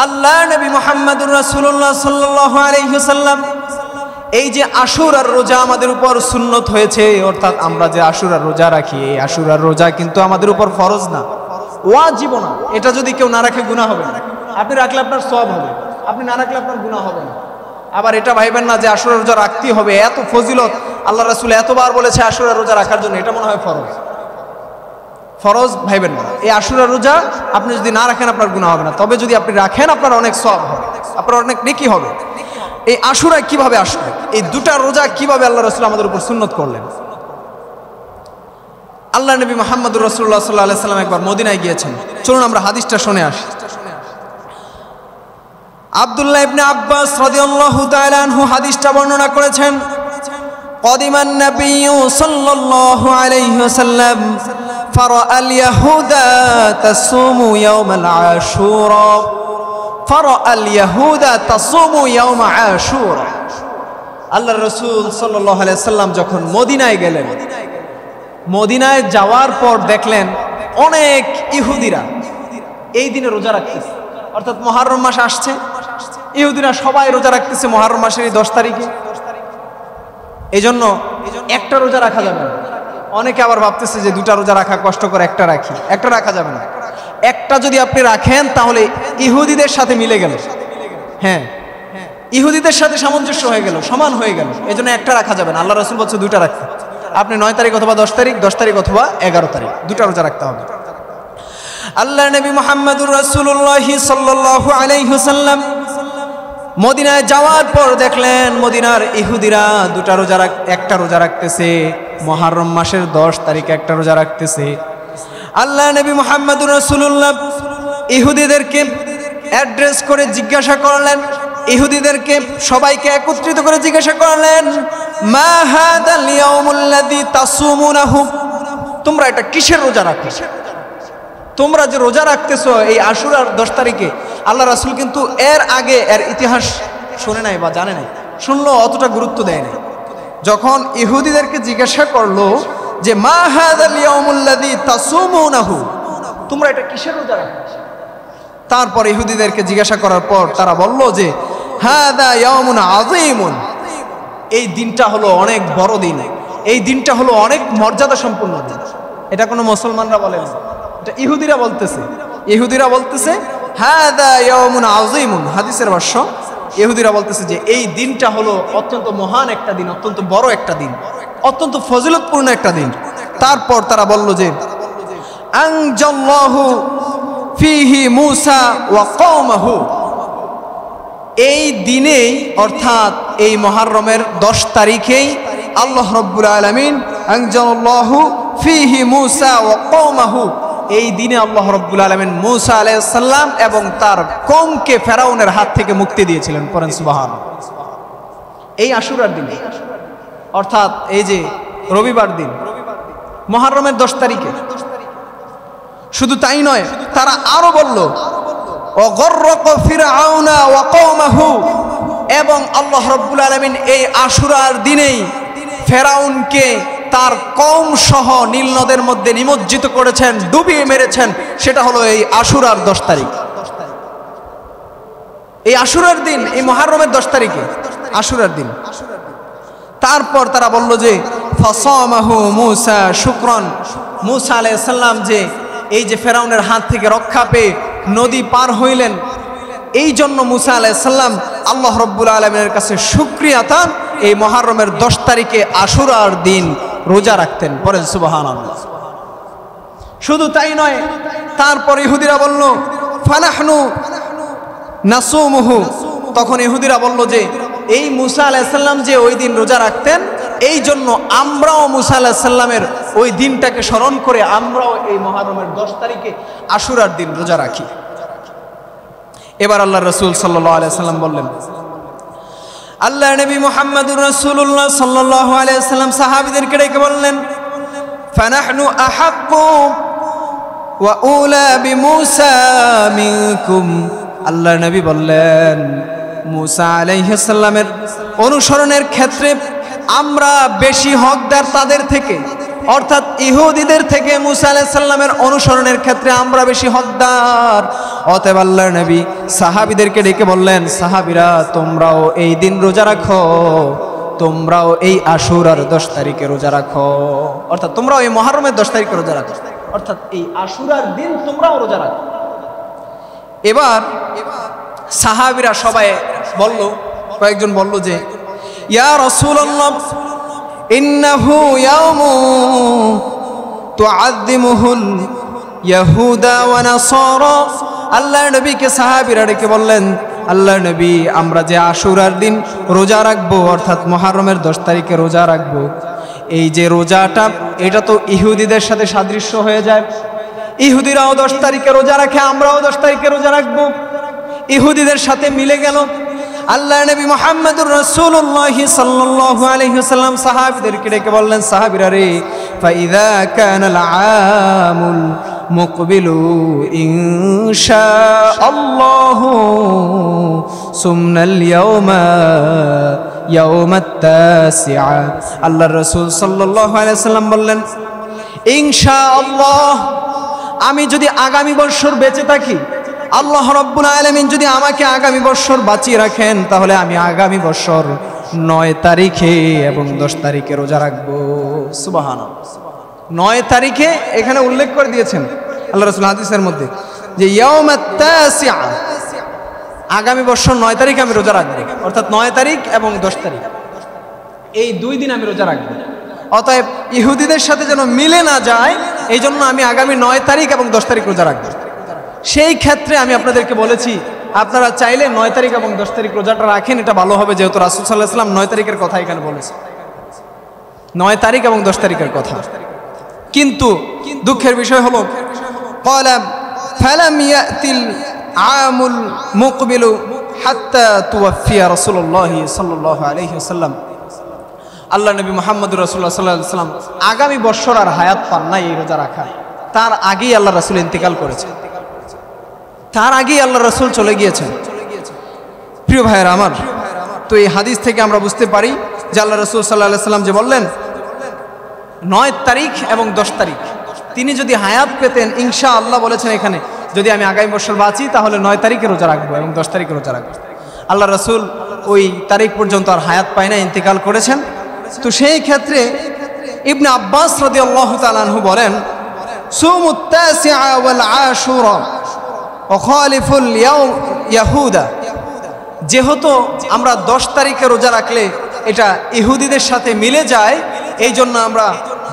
আল্লাহ নবী মুহাম্মদুর রাসূলুল্লাহ সাল্লাল্লাহু আলাইহি ওয়াসাল্লাম এই যে আশুরার রোজা আমাদের উপর সুন্নত হয়েছে, অর্থাৎ আমরা যে আশুরার রোজা রাখি, এই আশুরার রোজা কিন্তু আমাদের উপর ফরজ না, ওয়াজিব না। এটা যদি কেউ না রাখে গুনাহ হবে না, আপনি রাখলে আপনার সওয়াব হবে, আপনি না রাখলে আপনার গুনাহ হবে না। আবার এটা ভাইবেন না যে আশুরার রোজা রাখতেই হবে, এত ফজিলত, আল্লাহ রাসূল এতবার বলেছে আশুরার রোজা রাখার জন্য, এটা মনে হয় ফরজ। ফরজ ভাইবেন না, এই আশুরার রোজা আপনি যদি না রাখেন আপনার গুনাহ হবে না, তবে যদি আপনি রাখেন আপনার অনেক সওয়াব হবে, আপনার অনেক নেকি হবে। এই আশুরা কিভাবে আসবে, এই 2টা রোজা কিভাবে আল্লাহ রাসূল আমাদের উপর সুন্নত করলেন? আল্লাহ নবী মুহাম্মদুর রাসূলুল্লাহ সাল্লাল্লাহু আলাইহি ওয়াসাল্লাম একবার মদিনায় গিয়েছেন। চলুন আমরা হাদিসটা শুনে আসি। আব্দুল্লাহ ইবনে আব্বাস রাদিয়াল্লাহু তাআলা আনহু হাদিসটা বর্ণনা করেছেন, قدم النبي صلى الله عليه وسلم فرأى اليهود تصوم يوم العاشوراء فرأى اليهود تصوم يوم عاشوراء। আল্লাহ রাসূল সাল্লাল্লাহু আলাইহি ওয়াসাল্লাম যখন মদিনায় গেলেন, মদিনায় যাওয়ার পর দেখলেন অনেক ইহুদিরা এই দিনে রোজা রাখতেছে, অর্থাৎ মুহররম মাস আসছে, ইহুদিরা সবাই রোজা রাখতেছে মুহররম মাসের 10 তারিখে। এই জন্য একটা রোজা রাখা যাবে না, অনেকে আবার ভাবতেছে যে দুটা রোজা রাখা কষ্ট করে, একটা রাখি। একটা রাখা যাবে না। একটা যদি আপনি রাখেন তাহলে ইহুদিদের সাথে মিলে গেল, হ্যাঁ ইহুদিদের সাথে সামঞ্জস্য হয়ে গেল, সমান হয়ে গেল। এই জন্য একটা রাখা যাবে না। আল্লাহ রাসূল বলছে দুইটা রাখতে। আপনি 9 তারিখ অথবা 10 তারিখ, 10 তারিখ অথবা 11 তারিখ, দুটা রোজা রাখতে হবে। আল্লাহ নবী মুহাম্মদুর রাসূলুল্লাহ সাল্লাল্লাহু আলাইহি ওয়াসাল্লাম মদিনায় যাওয়ার পর দেখলেন মদিনার ইহুদিরা দুটা রোজা একটা রোজা রাখতেছে। মুহররম মাসের 10 তারিখে একটা রোজা রাখতেছে। আল্লাহ নবী মুহাম্মদুর রাসূলুল্লাহ ইহুদিদেরকে অ্যাড্রেস করে জিজ্ঞাসা করলেন, ইহুদিদেরকে সবাইকে একত্রিত করে জিজ্ঞাসা করলেন, মা হাদাল ইয়াউমুল্লাযী তাসুমুনাহু, তোমরা এটা কিসের রোজা রাখো? তোমরা যে রোজা রাখতেছো এই আশুরার 10 তারিখে, আল্লাহ রাসূল কিন্তু এর আগে এর ইতিহাস শুনে নাই বা জানে নাই, শুনলো অতটা গুরুত্ব দেয় নাই। যখন ইহুদিদেরকে জিজ্ঞাসা করলো যে মা হাদাল ইয়াউমুল্লাযী তাসুমুনাহু, তোমরা এটা কিসের রোজা রাখো? তারপর ইহুদিদেরকে জিজ্ঞাসা করার পর তারা বলল যে হাদা ইয়াউমুন আযীমুন, এই দিনটা হলো অনেক বড় দিন, এই দিনটা হলো অনেক মর্যাদা সম্পন্ন দিন। এটা কোনো মুসলমানরা বলে না, এটা ইহুদিরা বলতেছে। ইহুদিরা বলতেছে হাদা ইয়াউমুন আযীমুন, হাদিসের ভাষ্য ইহুদিরা বলতেছে যে এই দিনটা হলো অত্যন্ত মহান একটা দিন, অত্যন্ত বড় একটা দিন, অত্যন্ত ফজিলতপূর্ণ একটা দিন। তারপর তারা বলল যে আনজাল্লাহু ফিহি মূসা ওয়া কওমাহু, এই দিনেই অর্থাৎ এই মুহররমের 10 তারিখেই আল্লাহ রাব্বুল আলামিন আনজাল্লাহু ফিহি মূসা ওয়া কওমাহু, এই দিনে আল্লাহ রাব্বুল আলামিন মূসা আলাইহিস সালাম এবং তার কওমকে ফেরাউনের হাত থেকে মুক্তি দিয়েছিলেন। পড়েন সুবহানাল্লাহ। এই আশুরার দিনে অর্থাৎ এই যে রবিবার দিন মুহররমের 10 তারিখে। শুধু তাই নয়, তারা আরো বলল ওয়াগররাক ফিরআউনা ওয়া কওমাহু, এবং আল্লাহ রাব্বুল আলামিন এই আশুরার দিনেই ফেরাউনকে তার কওম সহ নীল নদের মধ্যে নিমজ্জিত করেছেন, ডুবিয়ে মেরেছেন। সেটা হলো এই আশুরার 10 তারিখ। এই আশুরার দিন, এই মুহররমের 10 তারিখে আশুরার দিন। তারপর তারা বলল যে ফাসামাহু মূসা শুকরান, মূসা আলাইহিস সালাম যে এই যে ফেরাউনের হাত থেকে রক্ষা পেয়ে নদী পার হইলেন, এই জন্য মূসা আলাইহিস সালাম আল্লাহ রাব্বুল আলামিনের কাছে শুকরিয়া আদান এই মুহররমের 10 তারিখে আশুরার দিন রোজা রাখতেন। পড়েন সুবহানাল্লাহ। শুধু তাই নয়, তারপর ইহুদিরা বলল ফানাহনু নাসুমুহু, তখন ইহুদিরা বলল যে এই মূসা আলাইহিস সালাম যে ওই দিন রোজা রাখতেন, এই জন্য আমরাও মূসা আলাইহিস সালামের ওই দিনটাকে স্মরণ করে আমরাও এই মুহররমের 10 তারিখে আশুরার দিন রোজা রাখি। এবার আল্লাহর রাসূল সাল্লাল্লাহু আলাইহি সাল্লাম বললেন, আল্লাহর নবী মুহাম্মদুর রাসূলুল্লাহ সাল্লাল্লাহু আলাইহি সাল্লাম সাহাবীদেরকে ডেকে বললেন ফানাহনু আহাক্কু ওয়া উলা বিমূসা মিনকুম, আল্লাহর নবী বললেন মূসা আলাইহিস সালামের অনুসরণের ক্ষেত্রে আমরা বেশি হকদার তাদের থেকে, অর্থাৎ ইহুদিদের থেকে মূসা আলাইহিস সালামের অনুসরণের ক্ষেত্রে আমরা বেশি হকদার। অতএব আল্লাহর নবী সাহাবীদেরকে ডেকে বললেন, সাহাবীরা তোমরাও এই দিন রোজা রাখো, তোমরাও এই আশুরার 10 তারিখে রোজা রাখো, অর্থাৎ তোমরাও এই মুহররমের 10 তারিখে রোজা রাখো, অর্থাৎ এই আশুরার দিন তোমরাও রোজা রাখো। এবার সাহাবীরা সবাই বলল, কয়েকজন বলল যে ইয়া রাসূলুল্লাহ ইন্নাহু ইয়াউমু তুআযযিমুহুল ইয়াহুদা ওয়া নাসারা, আল্লাহর নবীকে সাহাবীরা ডেকে বললেন, আল্লাহর নবী আমরা যে আশুরার দিন রোজা রাখবো, অর্থাৎ মুহররমের 10 তারিখে রোজা রাখবো, এই যে রোজাটা এটা তো ইহুদিদের সাথে সাদৃশ্য হয়ে যায়। ইহুদিরাও 10 তারিখে রোজা রাখে, আমরাও 10 তারিখে রোজা রাখবো, ইহুদিদের সাথে মিলে গেল। আল্লাহর নবী মুহাম্মদুর রাসূলুল্লাহ সাল্লাল্লাহু আলাইহি ওয়াসাল্লাম সাহাবীদেরকে ডেকে বললেন, সাহাবীরা রে ফাইযা কানাল আমুল মুকবিলু ইনশাআল্লাহু সুমনাল ইয়াউমাত তাসিআ, আল্লাহর রাসূল সাল্লাল্লাহু আলাইহি ওয়াসাল্লাম বললেন ইনশাআল্লাহ, আমি যদি আগামী বছর বেঁচে থাকি, আল্লাহ রাব্বুল আলামিন যদি আমাকে আগামী বছর বাঁচিয়ে রাখেন, তাহলে আমি আগামী বছর 9 তারিখে এবং 10 তারিখে রোজা রাখবো। সুবহানাল্লাহ। 9 তারিখে এখানে উল্লেখ করে দিয়েছেন আল্লাহ রাসূল হাদিসের মধ্যে যে ইয়াউমাত তাসিআ, আগামী বছর 9 তারিখে আমি রোজা রাখবো, অর্থাৎ 9 তারিখ এবং 10 তারিখ এই 2 দিন আমি রোজা রাখবো। অতএব ইহুদিদের সাথে যেন মিলে না যায়, এই জন্য আমি আগামী 9 তারিখ এবং 10 তারিখ রোজা রাখবো। সেই ক্ষেত্রে আমি আপনাদেরকে বলেছি আপনারা চাইলে 9 তারিখ এবং 10 তারিখ রোজাটা রাখেন, এটা ভালো হবে, যেহেতু রাসূল সাল্লাল্লাহু আলাইহি ওয়াসাল্লাম 9 তারিখের কথা এখানে বলেছে, 9 তারিখ এবং 10 তারিখের কথা। কিন্তু দুঃখের বিষয় হলো ক্বালা ফালাম ইয়াতিল আমুল মুকবিলু হাত্তা তুওয়াফিয়া রাসূলুল্লাহ সাল্লাল্লাহু আলাইহি ওয়াসাল্লাম, আল্লাহ নবী মুহাম্মদুর রাসূলুল্লাহ সাল্লাল্লাহু আলাইহি ওয়াসাল্লাম আগামী বছর আর হায়াত পান নাই এই রোজা রাখা, তার আগেই আল্লাহ রাসূল ইন্তেকাল করেছেন, তার আগেই আল্লাহ রাসূল চলে গিয়েছেন। প্রিয় ভাইয়েরা আমার, তো এই হাদিস থেকে আমরা বুঝতে পারি যে আল্লাহ রাসূল সাল্লাল্লাহু আলাইহি ওয়াসাল্লাম যে বললেন 9 তারিখ এবং 10 তারিখ তিনি যদি হায়াত পেতেন, ইনশাআল্লাহ বলেছেন এখানে, যদি আমি আগামী বছর বাঁচি তাহলে 9 তারিখে রোজা রাখবো এবং 10 তারিখে রোজা রাখবো। আল্লাহ রাসূল ওই তারিখ পর্যন্ত আর হায়াত পায় না, ইন্তেকাল করেছেন। তো সেই ক্ষেত্রে ইবনে আব্বাস রাদিয়াল্লাহু তাআলা আনহু বলেন সুমুত তাসিআ ওয়াল আশুরা ওয়া খালিফুল ইয়াহুদা, যেহেতু আমরা 10 তারিখে রোজা রাখলে এটা ইহুদিদের সাথে মিলে যায়, এই জন্য আমরা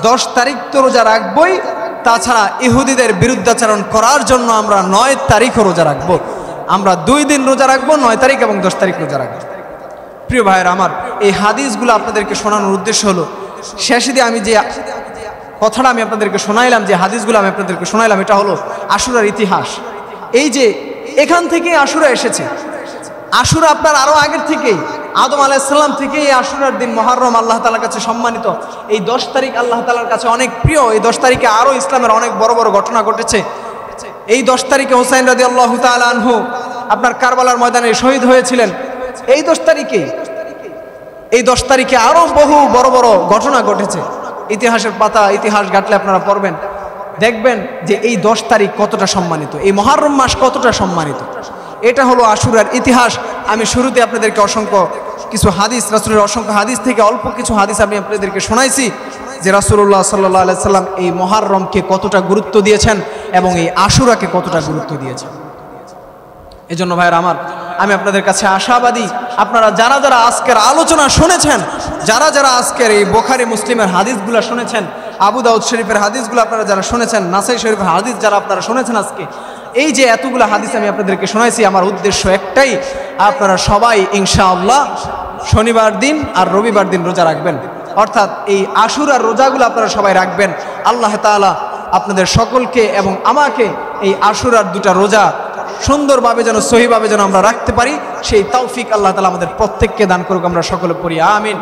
10 তারিখ তো রোজা রাখবই, তাছাড়া ইহুদিদের বিরুদ্ধাচরণ করার জন্য আমরা 9 তারিখও রোজা রাখবো। আমরা 2 দিন রোজা রাখবো, 9 তারিখ এবং 10 তারিখ রোজা রাখবো। প্রিয় ভাইয়েরা আমার, এই হাদিসগুলো আপনাদেরকে শোনানোর উদ্দেশ্য হলো, শেষে দিয়ে আমি যে কথাটা আমি আপনাদেরকে শোনাইলাম, যে হাদিসগুলো আমি আপনাদেরকে শোনাইলাম, এটা হলো আশুরার ইতিহাস। এই যে এখান থেকে আশুরা এসেছে, আশুরা আপনার আরো আগের থেকেই, আদম আলাইহিস সালাম থেকে এই আশুরার দিন মুহররম আল্লাহ তাআলার কাছে সম্মানিত। এই 10 তারিখ আল্লাহ তাআলার কাছে অনেক প্রিয়। এই 10 তারিখে আরো ইসলামের অনেক বড় বড় ঘটনা ঘটেছে। এই 10 তারিখে হুসাইন রাদিয়াল্লাহু তাআলা আনহু আপনার কারবালার ময়দানে শহীদ হয়েছিলেন। এই 10 তারিখে আরো বহু বড় বড় ঘটনা ঘটেছে। ইতিহাসের পাতা, ইতিহাস ঘাটলে আপনারা পড়বেন, দেখবেন যে এই 10 তারিখ কতটা সম্মানিত, এই মুহররম মাস কতটা সম্মানিত। এটা হলো আশুরার ইতিহাস। আমি শুরুতে আপনাদেরকে অসংখ্য কিছু হাদিস, রাসূলের অসংখ্য হাদিস থেকে অল্প কিছু হাদিস আমি আপনাদেরকে শোনাইছি যে রাসূলুল্লাহ সাল্লাল্লাহু আলাইহি সাল্লাম এই মুহররমকে কতটা গুরুত্ব দিয়েছেন এবং এই আশুরাকে কতটা গুরুত্ব দিয়েছেন। এজন্য ভাইরা আমার, আমি আপনাদের কাছে আশাবাদী, আপনারা যারা যারা আজকের আলোচনা শুনেছেন, যারা যারা আজকের এই বুখারী মুসলিমের হাদিসগুলো শুনেছেন, আবু দাউদ শরীফের হাদিসগুলো আপনারা যারা শুনেছেন, নাসাই শরীফের হাদিস যারা আপনারা শুনেছেন, আজকে এই যে এতগুলো হাদিস আমি আপনাদেরকে শোনাইছি, আমার উদ্দেশ্য একটাই, আপনারা সবাই ইনশাআল্লাহ শনিবার দিন আর রবিবার দিন রোজা রাখবেন। অর্থাৎ এই আশুরার রোজাগুলো আপনারা সবাই রাখবেন। আল্লাহ তাআলা আপনাদের সকলকে এবং আমাকে এই আশুরার 2টা রোজা সুন্দরভাবে যেন, সহিভাবে যেন আমরা রাখতে পারি, সেই তৌফিক আল্লাহ তাআলা আমাদের প্রত্যেককে দান করুক। আমরা সকলে পড়ি আমিন।